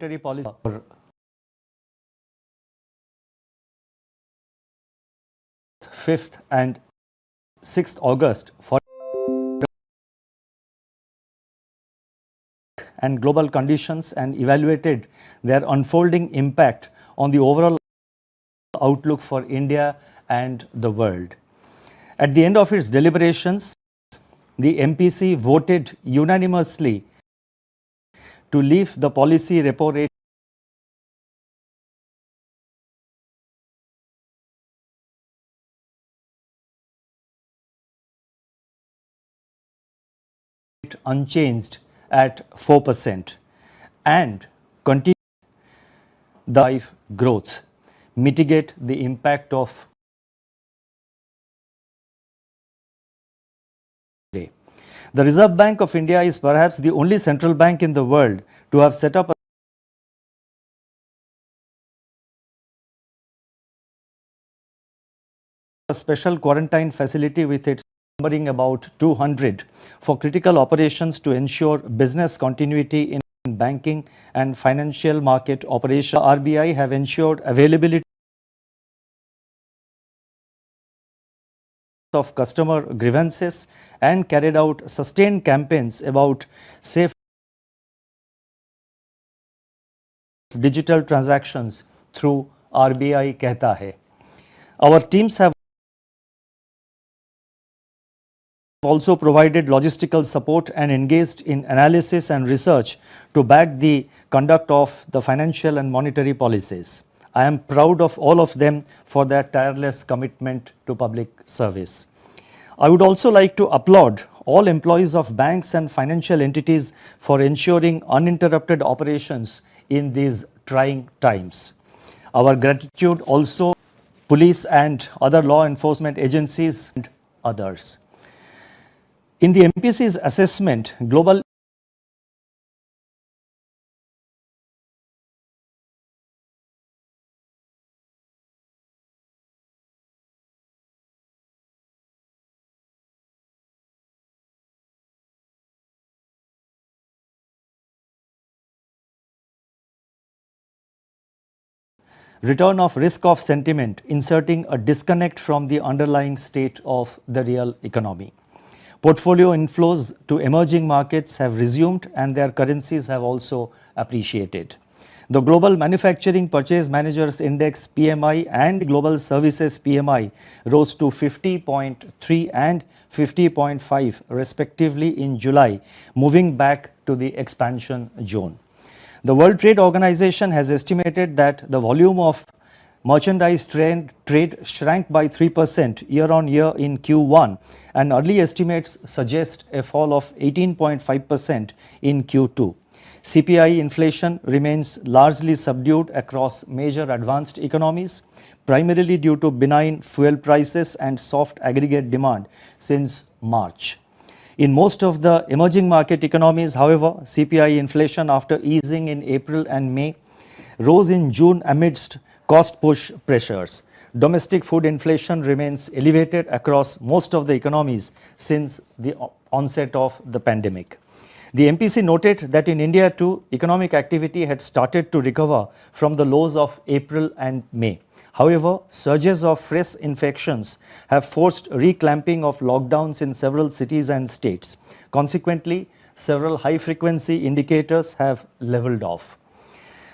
monetary policy for 5th and 6th August for and global conditions and evaluated their unfolding impact on the overall outlook for India and the world. At the end of its deliberations, the MPC voted unanimously to leave the policy repo rate unchanged at 4% and continue the growth, mitigate the impact of The Reserve Bank of India is perhaps the only central bank in the world to have set up a special quarantine facility with its numbering about 200 for critical operations to ensure business continuity in banking and financial market operations. RBI have ensured availability of customer grievances and carried out sustained campaigns about safe digital transactions through RBI Kehta Hai. Our teams have also provided logistical support and engaged in analysis and research to back the conduct of the financial and monetary policies. I am proud of all of them for their tireless commitment to public service. I would also like to applaud all employees of banks and financial entities for ensuring uninterrupted operations in these trying times. Our gratitude also police and other law enforcement agencies and others. In the MPC's assessment, global return of risk-off sentiment, inserting a disconnect from the underlying state of the real economy. Portfolio inflows to emerging markets have resumed and their currencies have also appreciated. The Global Manufacturing Purchase Managers Index PMI and Global Services PMI rose to 50.3 and 50.5 respectively in July, moving back to the expansion zone. The World Trade Organization has estimated that the volume of merchandise trade shrank by 3% year-on-year in Q1, and early estimates suggest a fall of 18.5% in Q2. CPI inflation remains largely subdued across major advanced economies, primarily due to benign fuel prices and soft aggregate demand since March. In most of the emerging market economies, however, CPI inflation after easing in April and May rose in June amidst cost push pressures. Domestic food inflation remains elevated across most of the economies since the onset of the pandemic. The MPC noted that in India too, economic activity had started to recover from the lows of April and May. However, surges of fresh infections have forced reclamping of lockdowns in several cities and states. Consequently, several high-frequency indicators have leveled off.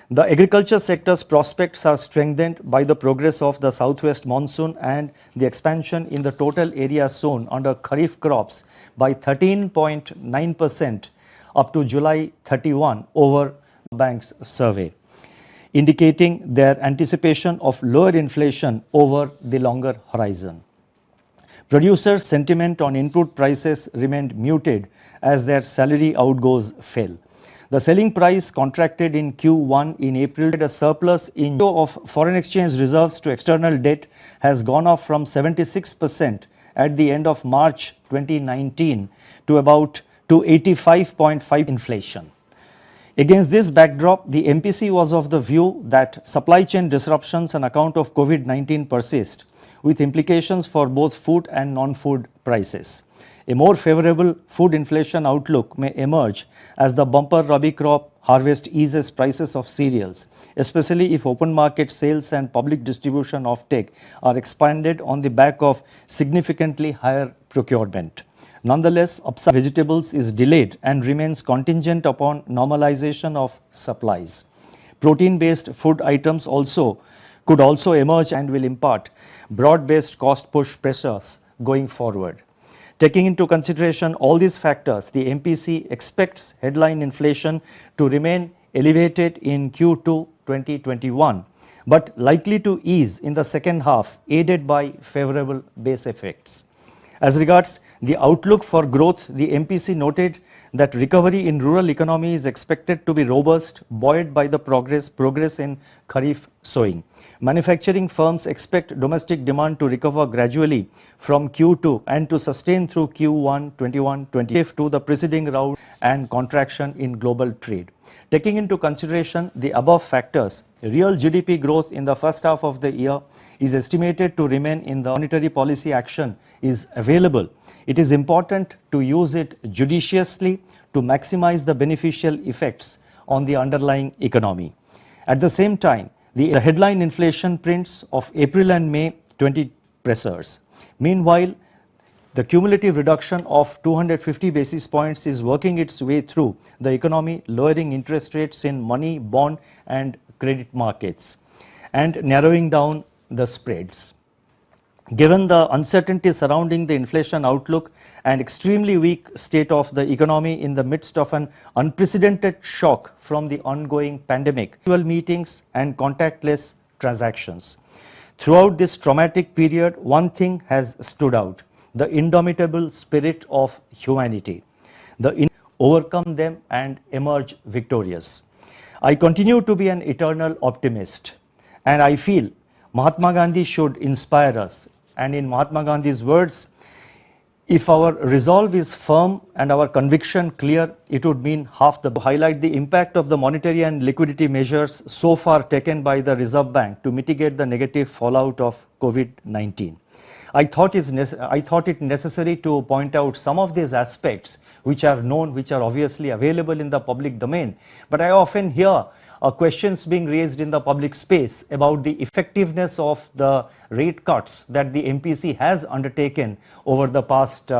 The agriculture sector's prospects are strengthened by the progress of the southwest monsoon and the expansion in the total area sown under Kharif crops by 13.9% up to July 31 over the bank's survey, indicating their anticipation of lower inflation over the longer horizon. Producers' sentiment on input prices remained muted as their salary outgoes fell. The selling price contracted in Q1 in April. A surplus in of foreign exchange reserves to external debt has gone up from 76% at the end of March 2019 to about 85.5% inflation. Against this backdrop, the MPC was of the view that supply chain disruptions on account of COVID-19 persist, with implications for both food and non-food prices. A more favorable food inflation outlook may emerge as the bumper Rabi crop harvest eases prices of cereals, especially if open market sales and public distribution offtake are expanded on the back of significantly higher procurement. Nonetheless, upside vegetables is delayed and remains contingent upon normalization of supplies. Protein-based food items could also emerge and will impart broad-based cost push pressures going forward. Taking into consideration all these factors, the MPC expects headline inflation to remain elevated in Q2 2021, but likely to ease in the second half, aided by favorable base effects. As regards the outlook for growth, the MPC noted that recovery in rural economy is expected to be robust, buoyed by the progress in Kharif sowing. Manufacturing firms expect domestic demand to recover gradually from Q2 and to sustain through Q1 21-20 to the preceding round and contraction in global trade. Taking into consideration the above factors, real GDP growth in the first half of the year is estimated to remain in the monetary policy action is available. It is important to use it judiciously to maximize the beneficial effects on the underlying economy. At the same time, the headline inflation prints of April and May 20 pressures. Meanwhile, the cumulative reduction of 250 basis points is working its way through the economy, lowering interest rates in money, bond and credit markets and narrowing down the spreads. Given the uncertainty surrounding the inflation outlook and extremely weak state of the economy in the midst of an unprecedented shock from the ongoing pandemic, virtual meetings and contactless transactions. Throughout this traumatic period, one thing has stood out: the indomitable spirit of humanity. Overcome them and emerge victorious. I continue to be an eternal optimist, and I feel Mahatma Gandhi should inspire us. And in Mahatma Gandhi's words, if our resolve is firm and our conviction clear, it would mean half the. Highlight the impact of the monetary and liquidity measures so far taken by the Reserve Bank to mitigate the negative fallout of COVID-19. I thought it necessary to point out some of these aspects which are known, which are obviously available in the public domain. But I often hear questions being raised in the public space about the effectiveness of the rate cuts that the MPC has undertaken over the past,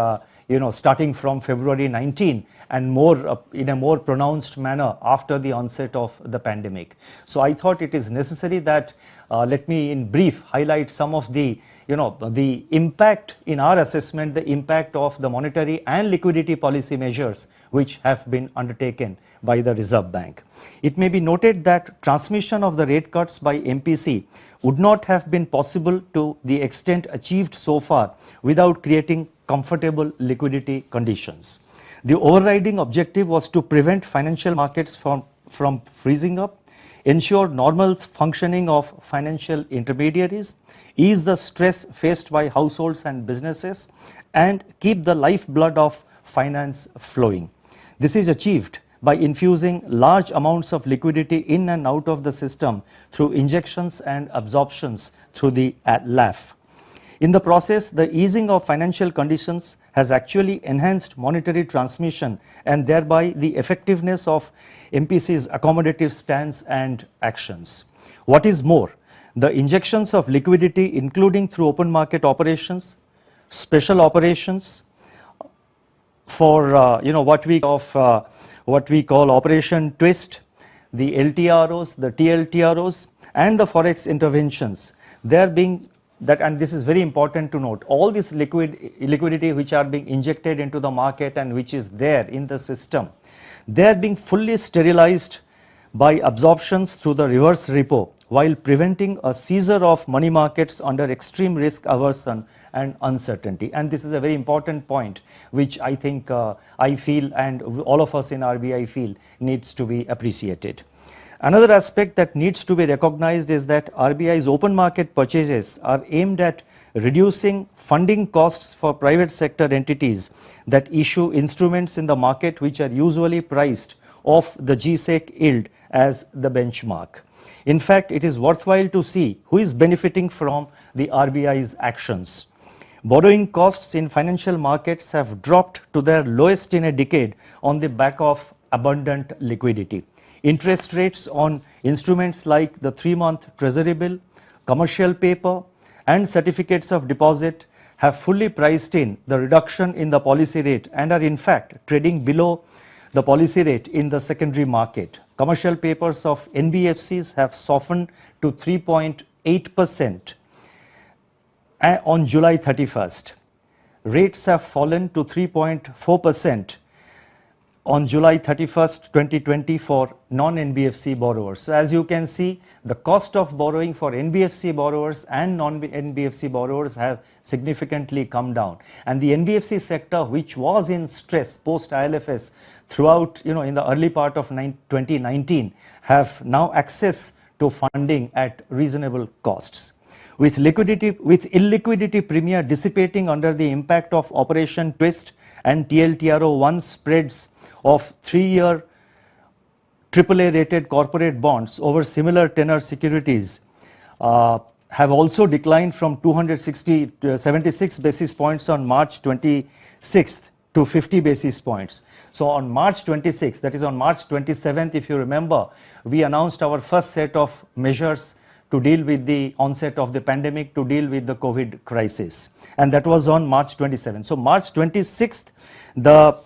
starting from February 19 and more in a more pronounced manner after the onset of the pandemic. So I thought it is necessary that let me in brief highlight some of the the impact in our assessment, the impact of the monetary and liquidity policy measures which have been undertaken by the Reserve Bank. It may be noted that transmission of the rate cuts by MPC would not have been possible to the extent achieved so far without creating comfortable liquidity conditions. The overriding objective was to prevent financial markets from freezing up, ensure normal functioning of financial intermediaries, ease the stress faced by households and businesses, and keep the lifeblood of finance flowing. This is achieved by infusing large amounts of liquidity in and out of the system through injections and absorptions through the LAF. In the process, the easing of financial conditions has actually enhanced monetary transmission and thereby the effectiveness of MPC's accommodative stance and actions. What is more, the injections of liquidity, including through open market operations, special operations for what we call Operation Twist, the LTROs, the TLTROs, and the forex interventions, and this is very important to note, all this liquidity which are being injected into the market and which is there in the system, they are being fully sterilized by absorptions through the reverse repo, while preventing a seizure of money markets under extreme risk aversion and uncertainty. And this is a very important point which I think I feel and all of us in RBI feel needs to be appreciated. Another aspect that needs to be recognized is that RBI's open market purchases are aimed at reducing funding costs for private sector entities that issue instruments in the market which are usually priced off the GSEC yield as the benchmark. In fact, it is worthwhile to see who is benefiting from the RBI's actions. Borrowing costs in financial markets have dropped to their lowest in a decade on the back of abundant liquidity. Interest rates on instruments like the 3-month treasury bill, commercial paper and certificates of deposit have fully priced in the reduction in the policy rate and are in fact trading below the policy rate in the secondary market. Commercial papers of NBFCs have softened to 3.8% on July 31st. Rates have fallen to 3.4% on July 31st, 2020 for non-NBFC borrowers. So as you can see, the cost of borrowing for NBFC borrowers and non-NBFC borrowers have significantly come down. And the NBFC sector, which was in stress post ILFS throughout, in the early part of 2019, have now access to funding at reasonable costs. With illiquidity premia dissipating under the impact of Operation Twist and TLTRO1 spreads of 3-year AAA rated corporate bonds over similar tenor securities have also declined from 76 basis points on March 26th to 50 basis points. So on March 26th, that is on March 27th, if you remember, we announced our first set of measures to deal with the onset of the pandemic, to deal with the COVID crisis, and that was on March 27th. So March 26th, the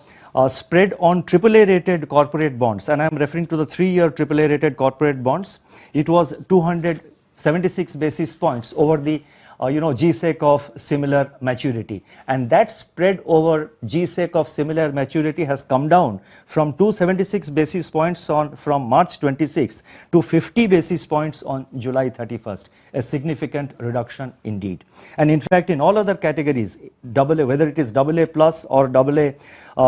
spread on AAA rated corporate bonds, and I am referring to the 3-year AAA rated corporate bonds, it was 276 basis points over the GSEC of similar maturity, and that spread over GSEC of similar maturity has come down from 276 basis points from March 26th to 50 basis points on July 31st, a significant reduction indeed. And in fact, in all other categories, AA, whether it is AA plus or AA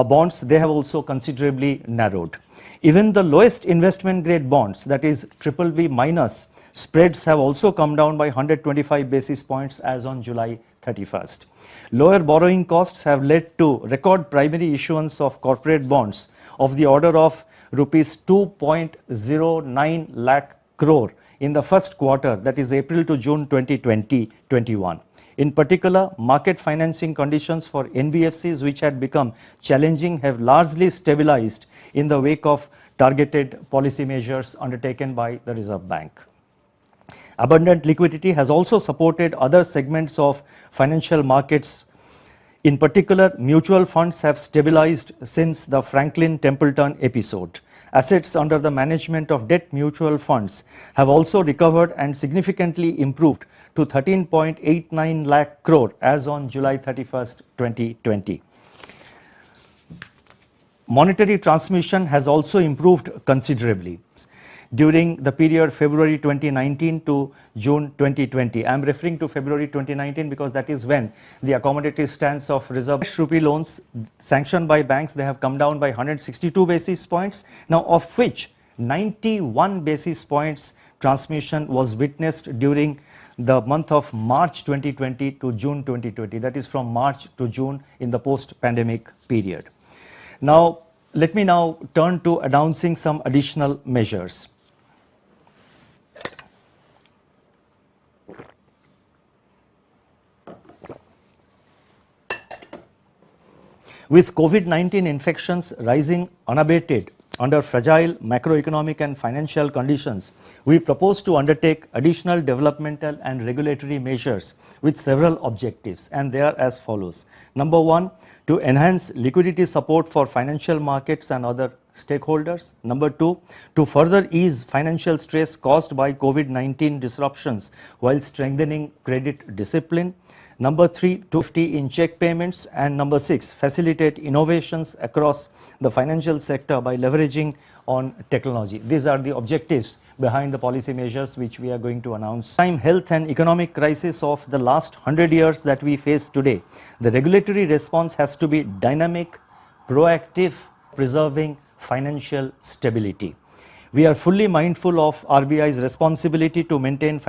bonds, they have also considerably narrowed. Even the lowest investment grade bonds, that is BBB minus, spreads have also come down by 125 basis points as on July 31st. Lower borrowing costs have led to record primary issuance of corporate bonds of the order of rupees 2.09 lakh crore in the first quarter, that is April to June 2020-21. In particular, market financing conditions for NBFCs, which had become challenging, have largely stabilized in the wake of targeted policy measures undertaken by the Reserve Bank. Abundant liquidity has also supported other segments of financial markets. In particular, mutual funds have stabilized since the Franklin Templeton episode. Assets under the management of debt mutual funds have also recovered and significantly improved to 13.89 lakh crore as on July 31st, 2020. Monetary transmission has also improved considerably during the period February 2019 to June 2020. I am referring to February 2019 because that is when the accommodative stance of Reserve rupee loans sanctioned by banks, they have come down by 162 basis points. Now, of which 91 basis points transmission was witnessed during the month of March 2020 to June 2020, that is from March to June in the post-pandemic period. Now, let me now turn to announcing some additional measures. With COVID-19 infections rising unabated under fragile macroeconomic and financial conditions, we propose to undertake additional developmental and regulatory measures with several objectives, and they are as follows. Number one, to enhance liquidity support for financial markets and other stakeholders. Number two, to further ease financial stress caused by COVID-19 disruptions while strengthening credit discipline. Number three, to safety in check payments. And number six, facilitate innovations across the financial sector by leveraging on technology. These are the objectives behind the policy measures which we are going to announce. Time health and economic crisis of the last 100 years that we face today, the regulatory response has to be dynamic, proactive, preserving financial stability. We are fully mindful of RBI's responsibility to maintain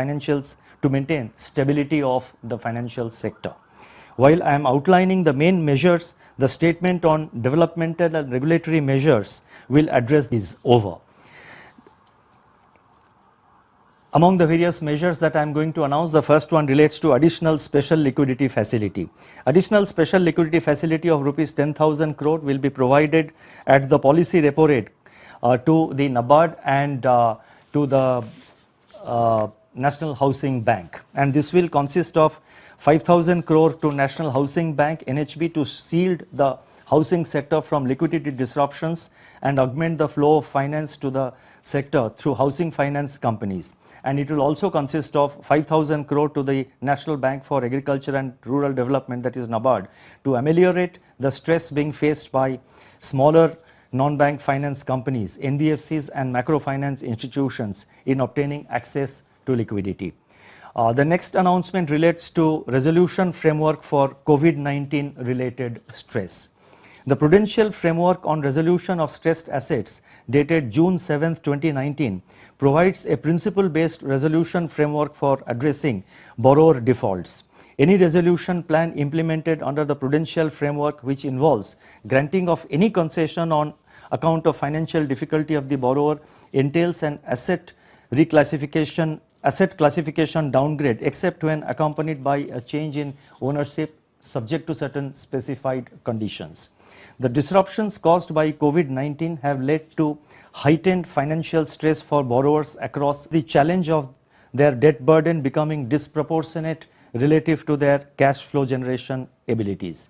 stability of the financial sector. While I am outlining the main measures, the statement on developmental and regulatory measures will address these over. Among the various measures that I am going to announce, the first one relates to additional special liquidity facility. Additional special liquidity facility of rupees 10,000 crore will be provided at the policy repo rate to the NABARD and to the National Housing Bank, and this will consist of 5,000 crore to National Housing Bank NHB to shield the housing sector from liquidity disruptions and augment the flow of finance to the sector through housing finance companies. And it will also consist of 5,000 crore to the National Bank for Agriculture and Rural Development, that is NABARD, to ameliorate the stress being faced by smaller non-bank finance companies, NBFCs and macrofinance institutions in obtaining access to liquidity. The next announcement relates to resolution framework for COVID-19 related stress. The Prudential Framework on Resolution of Stressed Assets dated June 7, 2019 provides a principle-based resolution framework for addressing borrower defaults. Any resolution plan implemented under the Prudential Framework which involves granting of any concession on account of financial difficulty of the borrower entails an asset classification downgrade except when accompanied by a change in ownership subject to certain specified conditions. The disruptions caused by COVID-19 have led to heightened financial stress for borrowers across the challenge of their debt burden becoming disproportionate relative to their cash flow generation abilities.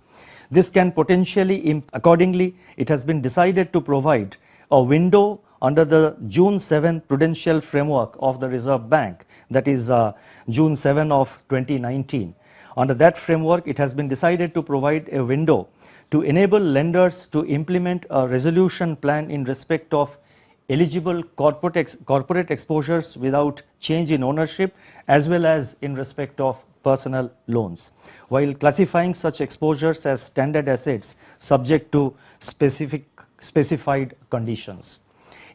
This can potentially, accordingly, it has been decided to provide a window under the June 7 Prudential Framework of the Reserve Bank, that is June 7 of 2019. Under that framework, it has been decided to provide a window to enable lenders to implement a resolution plan in respect of eligible corporate exposures without change in ownership as well as in respect of personal loans, while classifying such exposures as standard assets subject to specified conditions.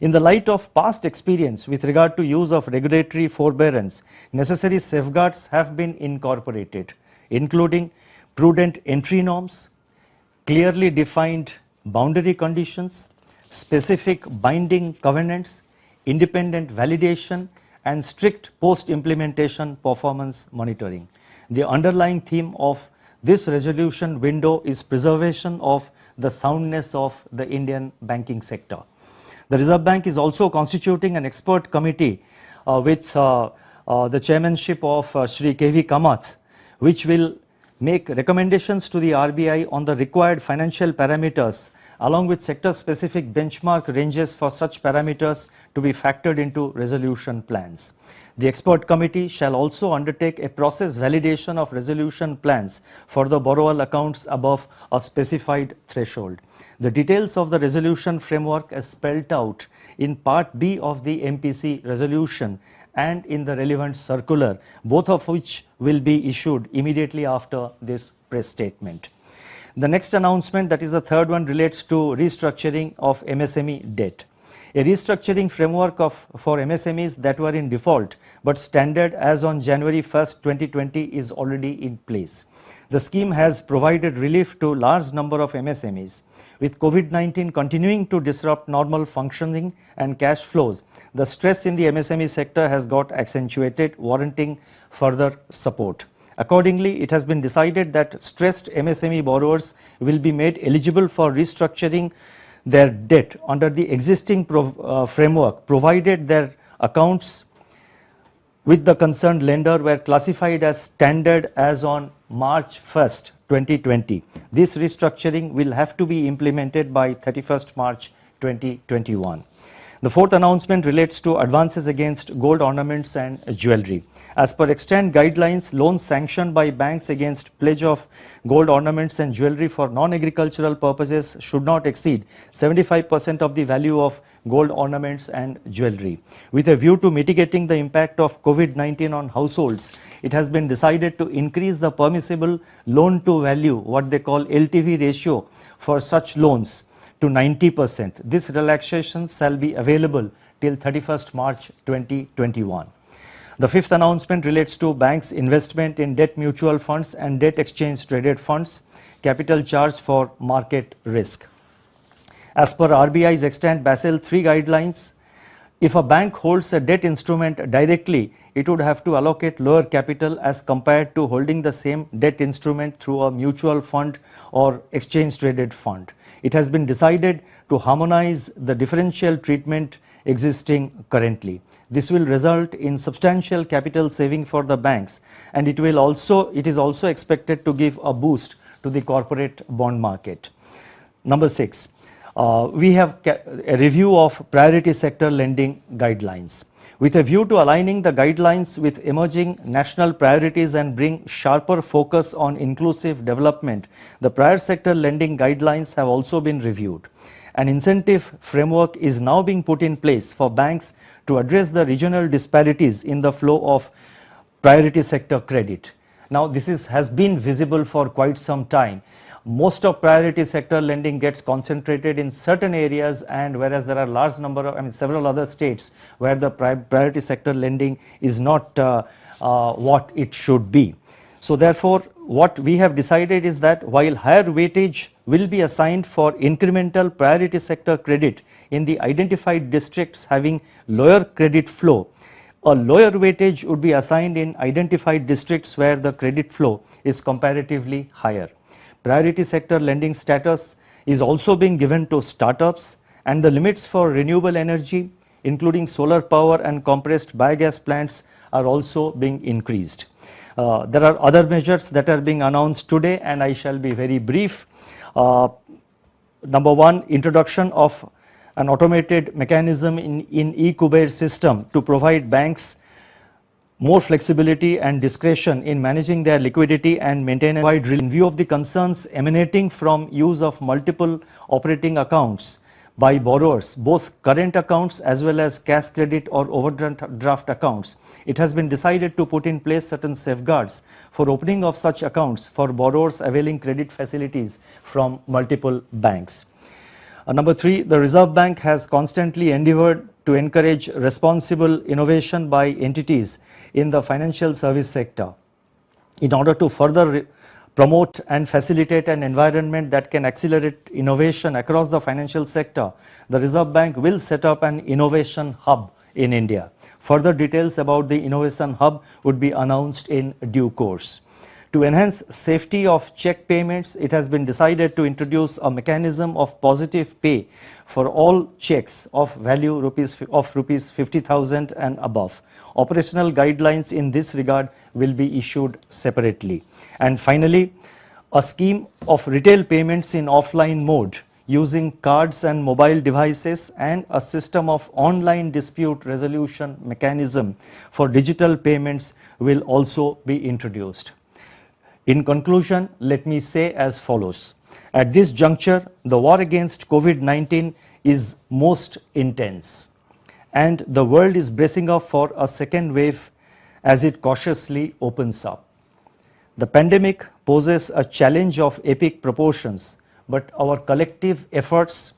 In the light of past experience with regard to use of regulatory forbearance, necessary safeguards have been incorporated, including prudent entry norms, clearly defined boundary conditions, specific binding covenants, independent validation, and strict post-implementation performance monitoring. The underlying theme of this resolution window is preservation of the soundness of the Indian banking sector. The Reserve Bank is also constituting an expert committee with the chairmanship of Shri K.V. Kamath, which will make recommendations to the RBI on the required financial parameters along with sector-specific benchmark ranges for such parameters to be factored into resolution plans. The expert committee shall also undertake a process validation of resolution plans for the borrower accounts above a specified threshold. The details of the resolution framework is spelled out in Part B of the MPC resolution and in the relevant circular, both of which will be issued immediately after this press statement. The next announcement, that is the third one, relates to restructuring of MSME debt. A restructuring framework for MSMEs that were in default but standard as on January 1st, 2020 is already in place. The scheme has provided relief to large number of MSMEs. With COVID-19 continuing to disrupt normal functioning and cash flows, the stress in the MSME sector has got accentuated, warranting further support. Accordingly, it has been decided that stressed MSME borrowers will be made eligible for restructuring their debt under the existing framework, provided their accounts with the concerned lender were classified as standard as on March 1st, 2020. This restructuring will have to be implemented by 31st March 2021. The fourth announcement relates to advances against gold ornaments and jewelry. As per extant guidelines, loans sanctioned by banks against pledge of gold ornaments and jewelry for non-agricultural purposes should not exceed 75% of the value of gold ornaments and jewelry. With a view to mitigating the impact of COVID-19 on households, it has been decided to increase the permissible loan to value, what they call LTV ratio, for such loans to 90%. This relaxation shall be available till 31st March 2021. The fifth announcement relates to banks' investment in debt mutual funds and debt exchange traded funds, capital charge for market risk. As per RBI's extant Basel III guidelines, if a bank holds a debt instrument directly, it would have to allocate lower capital as compared to holding the same debt instrument through a mutual fund or exchange traded fund. it has been decided to harmonize the differential treatment existing currently. This will result in substantial capital saving for the banks, and it is also expected to give a boost to the corporate bond market. Number 6, we have a review of priority sector lending guidelines. With a view to aligning the guidelines with emerging national priorities and bring sharper focus on inclusive development, the priority sector lending guidelines have also been reviewed. An incentive framework is now being put in place for banks to address the regional disparities in the flow of priority sector credit. Now, this has been visible for quite some time. Most of priority sector lending gets concentrated in certain areas, and whereas there are large number of, several other states where the priority sector lending is not what it should be. So therefore, what we have decided is that while higher weightage will be assigned for incremental priority sector credit in the identified districts having lower credit flow, a lower weightage would be assigned in identified districts where the credit flow is comparatively higher. Priority sector lending status is also being given to startups, and the limits for renewable energy, including solar power and compressed biogas plants, are also being increased. There are other measures that are being announced today, and I shall be very brief. Number 1, introduction of an automated mechanism in e-Kuber system to provide banks more flexibility and discretion in managing their liquidity and maintenance. In view of the concerns emanating from use of multiple operating accounts by borrowers, both current accounts as well as cash credit or overdraft accounts, it has been decided to put in place certain safeguards for opening of such accounts for borrowers availing credit facilities from multiple banks. Number 3, the Reserve Bank has constantly endeavored to encourage responsible innovation by entities in the financial service sector. In order to further promote and facilitate an environment that can accelerate innovation across the financial sector, the Reserve Bank will set up an innovation hub in India. Further details about the innovation hub would be announced in due course. To enhance safety of check payments, it has been decided to introduce a mechanism of positive pay for all checks of value rupees 50,000 and above. Operational guidelines in this regard will be issued separately. And finally, a scheme of retail payments in offline mode using cards and mobile devices, and a system of online dispute resolution mechanism for digital payments will also be introduced. In conclusion, let me say as follows. At this juncture, the war against COVID-19 is most intense, and the world is bracing up for a second wave as it cautiously opens up. The pandemic poses a challenge of epic proportions, but our collective efforts,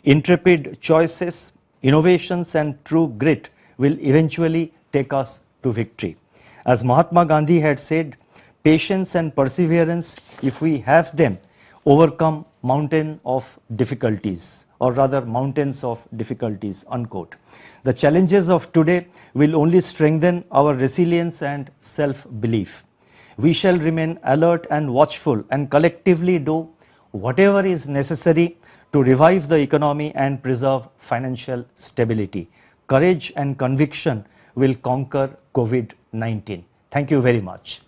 intrepid choices, innovations and true grit will eventually take us to victory. As Mahatma Gandhi had said, patience and perseverance, if we have them, overcome mountains of difficulties, unquote. The challenges of today will only strengthen our resilience and self-belief. We shall remain alert and watchful and collectively do whatever is necessary to revive the economy and preserve financial stability. Courage and conviction will conquer COVID-19. Thank you very much.